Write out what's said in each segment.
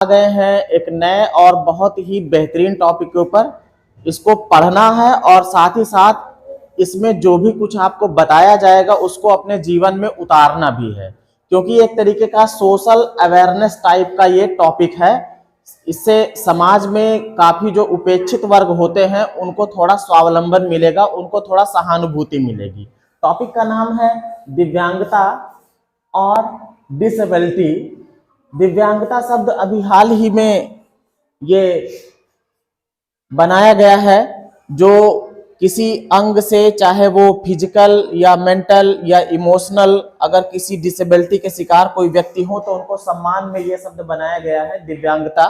आ गए हैं एक नए और बहुत ही बेहतरीन टॉपिक के ऊपर। इसको पढ़ना है और साथ ही साथ इसमें जो भी कुछ आपको बताया जाएगा उसको अपने जीवन में उतारना भी है, क्योंकि एक तरीके का सोशल अवेयरनेस टाइप का ये टॉपिक है। इससे समाज में काफी जो उपेक्षित वर्ग होते हैं उनको थोड़ा स्वावलंबन मिलेगा, उनको थोड़ा सहानुभूति मिलेगी। टॉपिक का नाम है दिव्यांगता और डिसेबिलिटी। दिव्यांगता शब्द अभी हाल ही में ये बनाया गया है, जो किसी अंग से, चाहे वो फिजिकल या मेंटल या इमोशनल, अगर किसी डिसेबिलिटी के शिकार कोई व्यक्ति हो तो उनको सम्मान में ये शब्द बनाया गया है दिव्यांगता।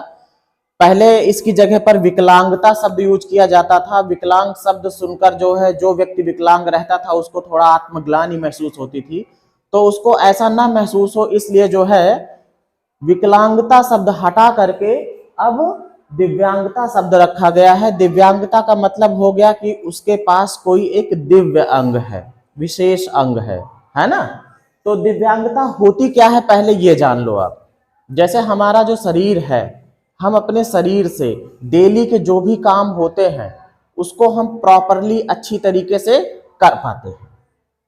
पहले इसकी जगह पर विकलांगता शब्द यूज किया जाता था। विकलांग शब्द सुनकर जो व्यक्ति विकलांग रहता था उसको थोड़ा आत्मग्लानि महसूस होती थी, तो उसको ऐसा ना महसूस हो इसलिए जो है विकलांगता शब्द हटा करके अब दिव्यांगता शब्द रखा गया है। दिव्यांगता का मतलब हो गया कि उसके पास कोई एक दिव्य अंग है, विशेष अंग है ना। तो दिव्यांगता होती क्या है पहले ये जान लो आप। जैसे हमारा जो शरीर है, हम अपने शरीर से डेली के जो भी काम होते हैं उसको हम प्रॉपरली अच्छी तरीके से कर पाते हैं।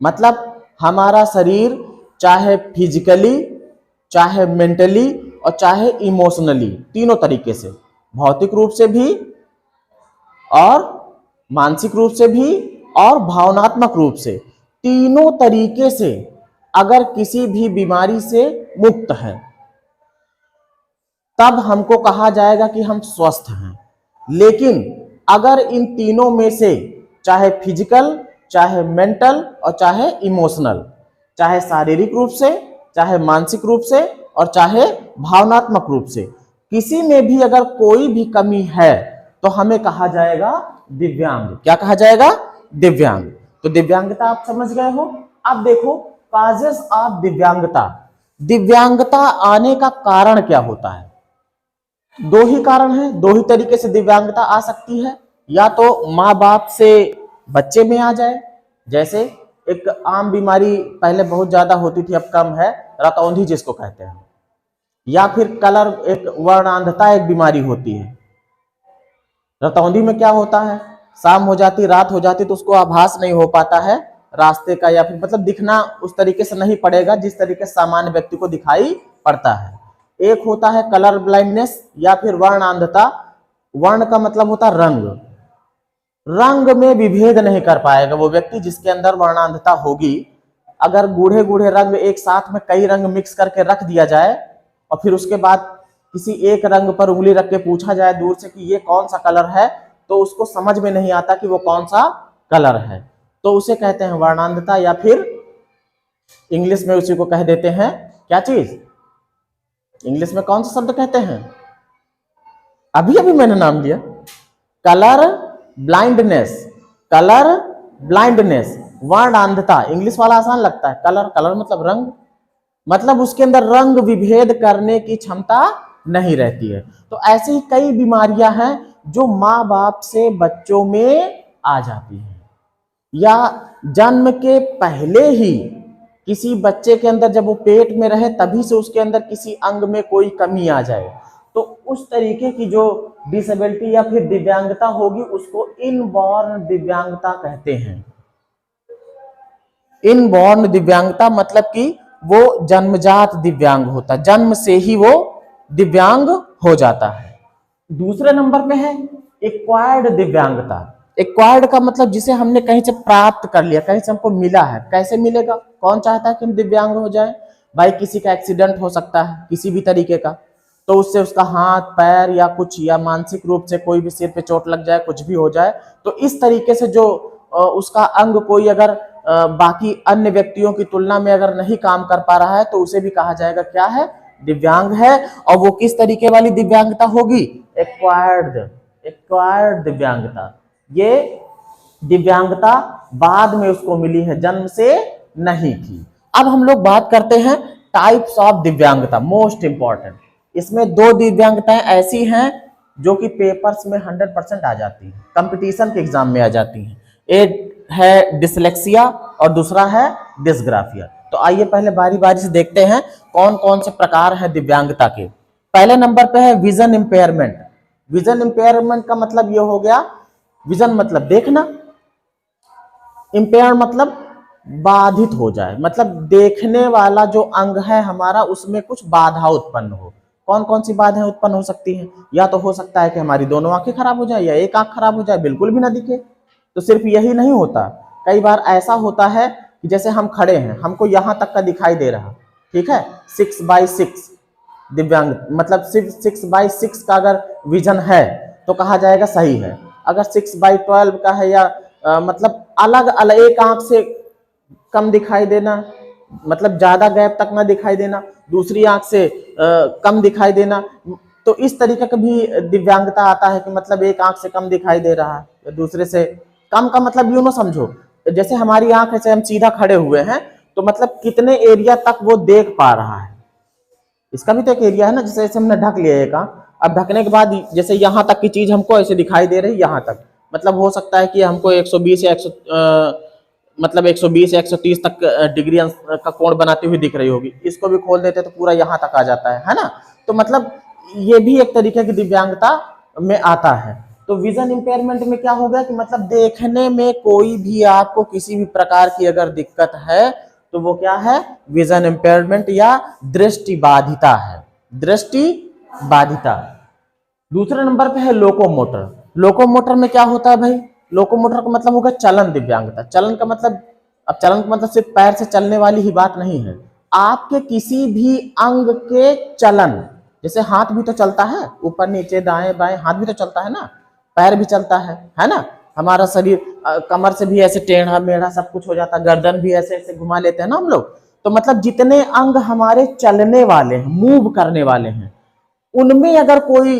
मतलब हमारा शरीर चाहे फिजिकली, चाहे मेंटली और चाहे इमोशनली, तीनों तरीके से, भौतिक रूप से भी और मानसिक रूप से भी और भावनात्मक रूप से, तीनों तरीके से अगर किसी भी बीमारी से मुक्त है तब हमको कहा जाएगा कि हम स्वस्थ हैं। लेकिन अगर इन तीनों में से चाहे फिजिकल, चाहे मेंटल और चाहे इमोशनल, चाहे शारीरिक रूप से, चाहे मानसिक रूप से और चाहे भावनात्मक रूप से, किसी में भी अगर कोई भी कमी है तो हमें कहा जाएगा दिव्यांग। क्या कहा जाएगा? दिव्यांग। तो दिव्यांगता आप समझ गए हो। अब देखो काजेस ऑफ दिव्यांगता। दिव्यांगता आने का कारण क्या होता है? दो ही कारण है, दो ही तरीके से दिव्यांगता आ सकती है। या तो माँ बाप से बच्चे में आ जाए, जैसे एक आम बीमारी पहले बहुत ज्यादा होती थी, अब कम है, रतौंधी जिसको कहते हैं। या फिर कलर, एक वर्णांधता एक बीमारी होती है। रतौंधी में क्या होता है, शाम हो जाती, रात हो जाती तो उसको आभास नहीं हो पाता है रास्ते का, या फिर मतलब दिखना उस तरीके से नहीं पड़ेगा जिस तरीके से सामान्य व्यक्ति को दिखाई पड़ता है। एक होता है कलर ब्लाइंडनेस या फिर वर्णांधता। वर्ण का मतलब होता रंग, रंग में विभेद नहीं कर पाएगा वो व्यक्ति जिसके अंदर वर्णांधता होगी। अगर गूढ़े गूढ़े रंग एक साथ में कई रंग मिक्स करके रख दिया जाए और फिर उसके बाद किसी एक रंग पर उंगली रख के पूछा जाए दूर से कि ये कौन सा कलर है, तो उसको समझ में नहीं आता कि वो कौन सा कलर है, तो उसे कहते हैं वर्णांधता। या फिर इंग्लिश में उसी को कह देते हैं क्या चीज, इंग्लिश में कौन सा शब्द कहते हैं, अभी अभी मैंने नाम लिया, कलर ब्लाइंडनेस। कलर ब्लाइंडनेस, वर्णांधता। इंग्लिश वाला आसान लगता है, कलर, कलर मतलब रंग, मतलब उसके अंदर रंग विभेद करने की क्षमता नहीं रहती है। तो ऐसी ही कई बीमारियां हैं जो माँ बाप से बच्चों में आ जाती हैं, या जन्म के पहले ही किसी बच्चे के अंदर, जब वो पेट में रहे तभी से उसके अंदर किसी अंग में कोई कमी आ जाए, तो उस तरीके की जो डिसेबिलिटी या फिर दिव्यांगता होगी उसको इनबॉर्न दिव्यांगता कहते हैं। इनबॉर्न दिव्यांगता मतलब कि वो जन्मजात दिव्यांग होता है, जन्म से ही वो दिव्यांग हो जाता है। दूसरे नंबर पे है एक्वायर्ड दिव्यांगता। एक्वायर्ड का मतलब जिसे हमने कहीं से प्राप्त कर लिया, कहीं से हमको मिला है। कैसे मिलेगा? कौन चाहता है कि हम दिव्यांग हो जाए? भाई किसी का एक्सीडेंट हो सकता है किसी भी तरीके का, तो उससे उसका हाथ पैर या कुछ, या मानसिक रूप से कोई भी सिर पे चोट लग जाए, कुछ भी हो जाए, तो इस तरीके से जो उसका अंग कोई अगर बाकी अन्य व्यक्तियों की तुलना में अगर नहीं काम कर पा रहा है तो उसे भी कहा जाएगा क्या है, दिव्यांग है। और वो किस तरीके वाली दिव्यांगता होगी? एक्वायर्ड, एक्वायर्ड दिव्यांगता। ये दिव्यांगता बाद में उसको मिली है, जन्म से नहीं थी। अब हम लोग बात करते हैं टाइप्स ऑफ दिव्यांगता, मोस्ट इंपॉर्टेंट। इसमें दो दिव्यांगताएं ऐसी हैं जो कि पेपर्स में 100% आ जाती हैं, कंपटीशन के एग्जाम में आ जाती हैं। एक है डिसलेक्सिया और दूसरा है डिस्ग्राफिया। तो आइए पहले बारी बारी से देखते हैं कौन कौन से प्रकार हैं दिव्यांगता के। पहले नंबर पे है विजन इंपेयरमेंट। विजन इंपेयरमेंट का मतलब ये हो गया, विजन मतलब देखना, इंपेयर मतलब बाधित हो जाए, मतलब देखने वाला जो अंग है हमारा उसमें कुछ बाधा उत्पन्न हो। कौन कौन सी बाधाएं उत्पन्न हो सकती हैं? या तो हो सकता है कि हमारी दोनों आंखें खराब हो जाए, या एक आंख खराब हो जाए, बिल्कुल भी ना दिखे। तो सिर्फ यही नहीं होता, कई बार ऐसा होता है कि जैसे हम खड़े हैं, हमको यहां तक का दिखाई दे रहा, ठीक है, 6/6 दिव्यांग, मतलब सिर्फ 6/6 का अगर विजन है तो कहा जाएगा सही है। अगर 6/12 का है, या मतलब अलग अलग एक आंख से कम दिखाई देना, मतलब ज्यादा गैप तक ना दिखाई देना, दूसरी आंख से कम दिखाई देना, तो इस तरीके का भी दिव्यांगता आता है कि मतलब एक आंख से कम दिखाई दे रहा है, या दूसरे से कम का मतलब यूं ना समझो, जैसे हमारी आंख ऐसे हम सीधा खड़े हुए हैं तो मतलब कितने एरिया तक वो देख पा रहा है, इसका भी तो एक एरिया है ना। जैसे हमने ढक लिया एक आंख, अब ढकने के बाद जैसे यहाँ तक की चीज हमको ऐसे दिखाई दे रही है, यहाँ तक, मतलब हो सकता है कि हमको 120 या 100 मतलब 120 या 130 तक डिग्री का कोण बनाती हुई दिख रही होगी, इसको भी खोल देते तो पूरा यहाँ तक आ जाता है ना। तो मतलब ये भी एक तरीके की दिव्यांगता में आता है। तो विजन इंपेयरमेंट में क्या हो गया कि मतलब देखने में कोई भी आपको किसी भी प्रकार की अगर दिक्कत है तो वो क्या है, विजन इंपेयरमेंट या दृष्टि बाधिता है, दृष्टि बाधिता। दूसरे नंबर पे है लोकोमोटर। लोकोमोटर में क्या होता है भाई, लोकोमोटर का मतलब होगा चलन दिव्यांगता। चलन का मतलब, अब चलन का मतलब सिर्फ पैर से चलने वाली ही बात नहीं है, आपके किसी भी अंग के चलन, जैसे हाथ भी तो चलता है, ऊपर नीचे दाएं बाएं हाथ भी तो चलता है ना, पैर भी चलता है ना, हमारा शरीर कमर से भी ऐसे टेढ़ा मेढ़ा सब कुछ हो जाता है, गर्दन भी ऐसे ऐसे घुमा लेते हैं ना हम लोग। तो मतलब जितने अंग हमारे चलने वाले हैं, मूव करने वाले हैं, उनमें अगर कोई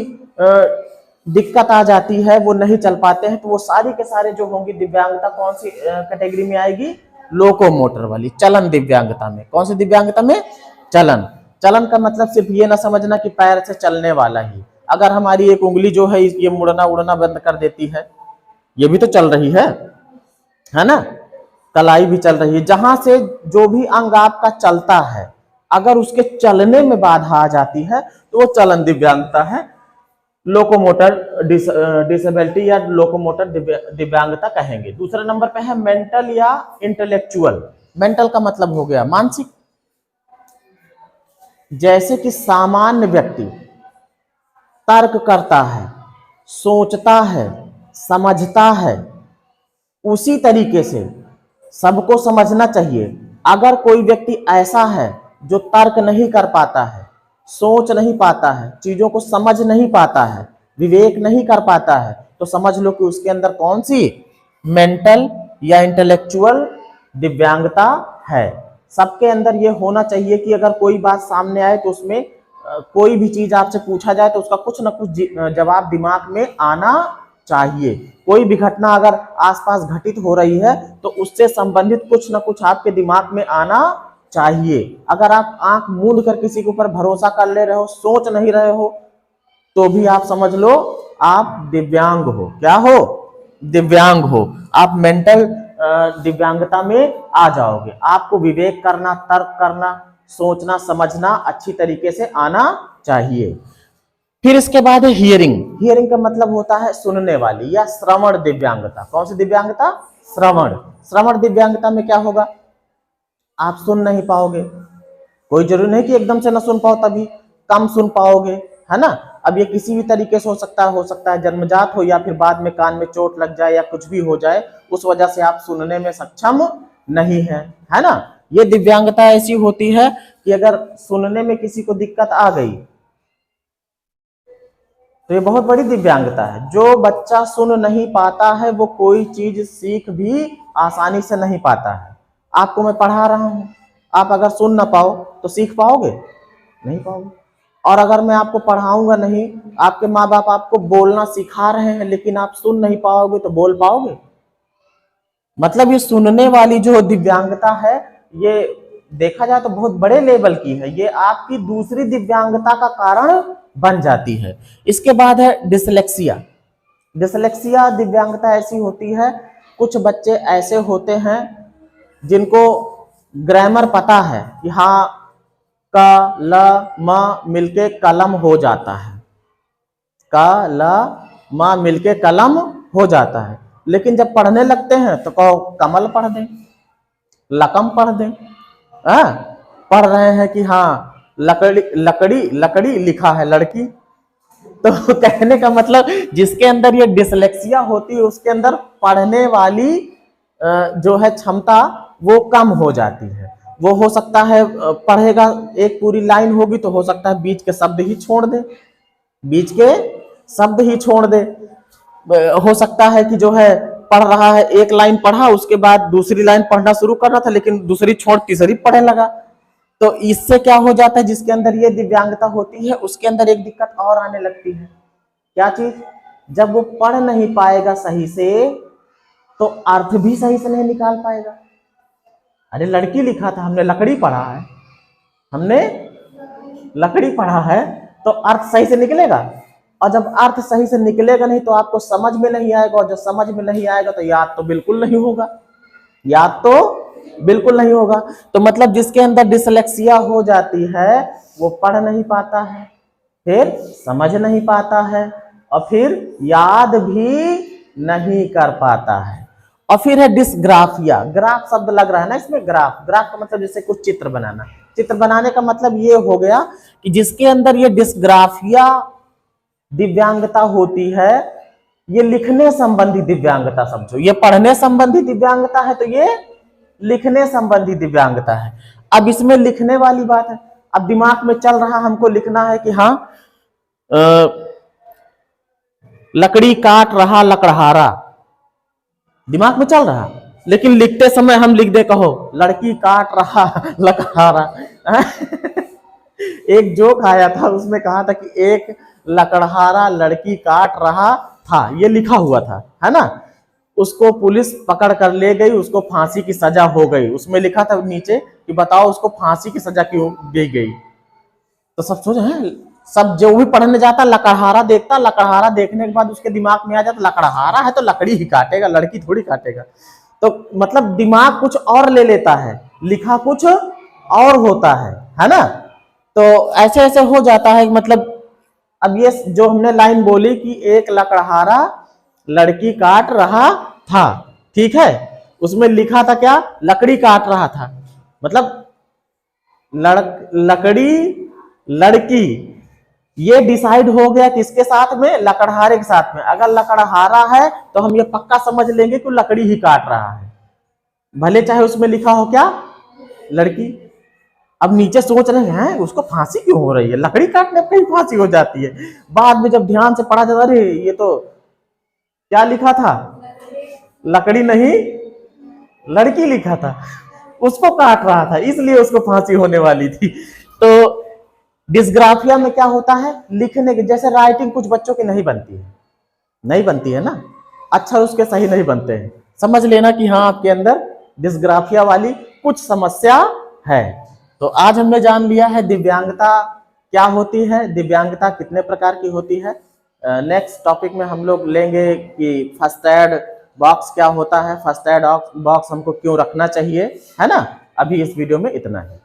दिक्कत आ जाती है, वो नहीं चल पाते हैं, तो वो सारी के सारे जो होंगी दिव्यांगता कौन सी कैटेगरी में आएगी, लोकोमोटर वाली, चलन दिव्यांगता में। कौन सी दिव्यांगता में, चलन। चलन का मतलब सिर्फ ये ना समझना कि पैर से चलने वाला ही, अगर हमारी एक उंगली जो है ये मुड़ना उड़ना बंद कर देती है, ये भी तो चल रही है ना, कलाई भी चल रही है, जहां से जो भी अंग आपका चलता है अगर उसके चलने में बाधा आ जाती है तो वो चलन दिव्यांगता है, लोकोमोटर डिसेबिलिटी या लोकोमोटर दिव्यांगता कहेंगे। दूसरे नंबर पे है मेंटल या इंटेलेक्चुअल। मेंटल का मतलब हो गया मानसिक, जैसे कि सामान्य व्यक्ति तर्क करता है, सोचता है, समझता है, उसी तरीके से सबको समझना चाहिए। अगर कोई व्यक्ति ऐसा है जो तर्क नहीं कर पाता है, सोच नहीं पाता है, चीजों को समझ नहीं पाता है, विवेक नहीं कर पाता है, तो समझ लो कि उसके अंदर कौन सी मेंटल या इंटेलेक्चुअल दिव्यांगता है। सबके अंदर ये होना चाहिए कि अगर कोई बात सामने आए तो उसमें कोई भी चीज आपसे पूछा जाए तो उसका कुछ ना कुछ जवाब दिमाग में आना चाहिए। कोई भी घटना अगर आसपास घटित हो रही है तो उससे संबंधित कुछ ना कुछ आपके दिमाग में आना चाहिए। अगर आप आंख मूंद कर किसी के ऊपर भरोसा कर ले रहे हो, सोच नहीं रहे हो, तो भी आप समझ लो आप दिव्यांग हो। क्या हो, दिव्यांग हो। आप मेंटल दिव्यांगता में आ जाओगे। आपको विवेक करना, तर्क करना, सोचना समझना अच्छी तरीके से आना चाहिए। फिर इसके बाद है हियरिंग। हियरिंग का मतलब होता है सुनने वाली या श्रवण दिव्यांगता। कौन सी दिव्यांगता, श्रवण। श्रवण दिव्यांगता में क्या होगा, आप सुन नहीं पाओगे, कोई जरूरी नहीं कि एकदम से ना सुन पाओ, तभी कम सुन पाओगे, है ना। अब ये किसी भी तरीके से हो सकता है जन्मजात हो या फिर बाद में कान में चोट लग जाए या कुछ भी हो जाए, उस वजह से आप सुनने में सक्षम नहीं है ना। ये दिव्यांगता ऐसी होती है कि अगर सुनने में किसी को दिक्कत आ गई तो ये बहुत बड़ी दिव्यांगता है। जो बच्चा सुन नहीं पाता है वो कोई चीज सीख भी आसानी से नहीं पाता है। आपको मैं पढ़ा रहा हूं, आप अगर सुन ना पाओ तो सीख पाओगे, नहीं पाओगे। और अगर मैं आपको पढ़ाऊंगा नहीं, आपके माँ बाप आपको बोलना सिखा रहे हैं लेकिन आप सुन नहीं पाओगे तो बोल पाओगे। मतलब ये सुनने वाली जो दिव्यांगता है, ये देखा जाए तो बहुत बड़े लेवल की है, ये आपकी दूसरी दिव्यांगता का कारण बन जाती है। इसके बाद है डिसलेक्सिया। डिसलेक्सिया दिव्यांगता ऐसी होती है, कुछ बच्चे ऐसे होते हैं जिनको ग्रामर पता है कि हाँ क ल म मिलके कलम हो जाता है, क ल म मिलके कलम हो जाता है। लेकिन जब पढ़ने लगते हैं तो कहो कमल पढ़ दें, लकम पढ़ दें। पढ़ रहे हैं कि हाँ लकड़ी लकड़ी लकड़ी लिखा है लड़की। तो कहने का मतलब जिसके अंदर ये डिसलेक्सिया होती है उसके अंदर पढ़ने वाली जो है क्षमता वो कम हो जाती है। वो हो सकता है पढ़ेगा, एक पूरी लाइन होगी तो हो सकता है बीच के शब्द ही छोड़ दे, बीच के शब्द ही छोड़ दे। हो सकता है कि जो है पढ़ रहा है, एक लाइन पढ़ा उसके बाद दूसरी लाइन पढ़ना शुरू कर रहा था लेकिन दूसरी छोड़ तीसरी पढ़ने लगा। तो इससे क्या हो जाता है, जिसके अंदर ये दिव्यांगता होती है उसके अंदर एक दिक्कत और आने लगती है। क्या चीज? जब वो पढ़ नहीं पाएगा सही से तो अर्थ भी सही से नहीं निकाल पाएगा। अरे लड़की लिखा था, हमने लकड़ी पढ़ा है, हमने लकड़ी पढ़ा है, तो अर्थ सही से निकलेगा। और जब अर्थ सही से निकलेगा नहीं तो आपको समझ में नहीं आएगा, और जब समझ में नहीं आएगा तो याद तो बिल्कुल नहीं होगा, याद तो बिल्कुल नहीं होगा। तो मतलब जिसके अंदर डिसलेक्सिया हो जाती है वो पढ़ नहीं पाता है, फिर समझ नहीं पाता है, और फिर याद भी नहीं कर पाता है। और फिर है डिसग्राफिया। ग्राफ शब्द लग रहा है ना इसमें, ग्राफ, ग्राफ का मतलब जैसे कुछ चित्र बनाना। चित्र बनाने का मतलब ये हो गया कि जिसके अंदर ये डिसग्राफिया दिव्यांगता होती है, ये लिखने संबंधी दिव्यांगता समझो, ये पढ़ने संबंधी दिव्यांगता है तो ये लिखने संबंधी दिव्यांगता है। अब इसमें लिखने वाली बात है, अब दिमाग में चल रहा हमको लिखना है कि हाँ लकड़ी काट रहा लकड़हारा, दिमाग में चल रहा, लेकिन लिखते समय हम लिख दे कहो लड़की काट रहा लकड़हारा। एक जोक आया था, उसमें कहा था कि एक लकड़हारा लड़की काट रहा था, ये लिखा हुआ था, है ना। उसको पुलिस पकड़ कर ले गई, उसको फांसी की सजा हो गई। उसमें लिखा था नीचे कि बताओ उसको फांसी की सजा क्यों दी गई। तो सब सोचे हैं, सब जो भी पढ़ने जाता लकड़हारा देखता, लकड़हारा देखने के बाद उसके दिमाग में आ जाता लकड़हारा है तो लकड़ी ही काटेगा, लड़की थोड़ी काटेगा। तो मतलब दिमाग कुछ और ले लेता है, लिखा कुछ और होता है ना। तो ऐसे ऐसे हो जाता है। मतलब अब ये जो हमने लाइन बोली कि एक लकड़हारा लड़की काट रहा था, ठीक है, उसमें लिखा था क्या, लकड़ी काट रहा था, मतलब लकड़ी लड़की, ये डिसाइड हो गया किसके साथ में, लकड़हारे के साथ में। अगर लकड़हारा है तो हम ये पक्का समझ लेंगे कि लकड़ी ही काट रहा है, भले चाहे उसमें लिखा हो क्या, लड़की। अब नीचे सोच रहे हैं उसको फांसी क्यों हो रही है, लकड़ी काटने पर ही फांसी हो जाती है। बाद में जब ध्यान से पढ़ा जाता, अरे ये तो क्या लिखा था, लकड़ी नहीं लड़की लिखा था, उसको काट रहा था इसलिए उसको फांसी होने वाली थी। तो डिसग्राफिया में क्या होता है, लिखने के जैसे राइटिंग कुछ बच्चों की नहीं बनती है, नहीं बनती है ना, अच्छा उसके सही नहीं बनते हैं, समझ लेना कि हाँ आपके अंदर डिसग्राफिया वाली कुछ समस्या है। तो आज हमने जान लिया है दिव्यांगता क्या होती है, दिव्यांगता कितने प्रकार की होती है। नेक्स्ट टॉपिक में हम लोग लेंगे कि फर्स्ट एड बॉक्स क्या होता है, फर्स्ट एड बॉक्स हमको क्यों रखना चाहिए, है ना। अभी इस वीडियो में इतना है।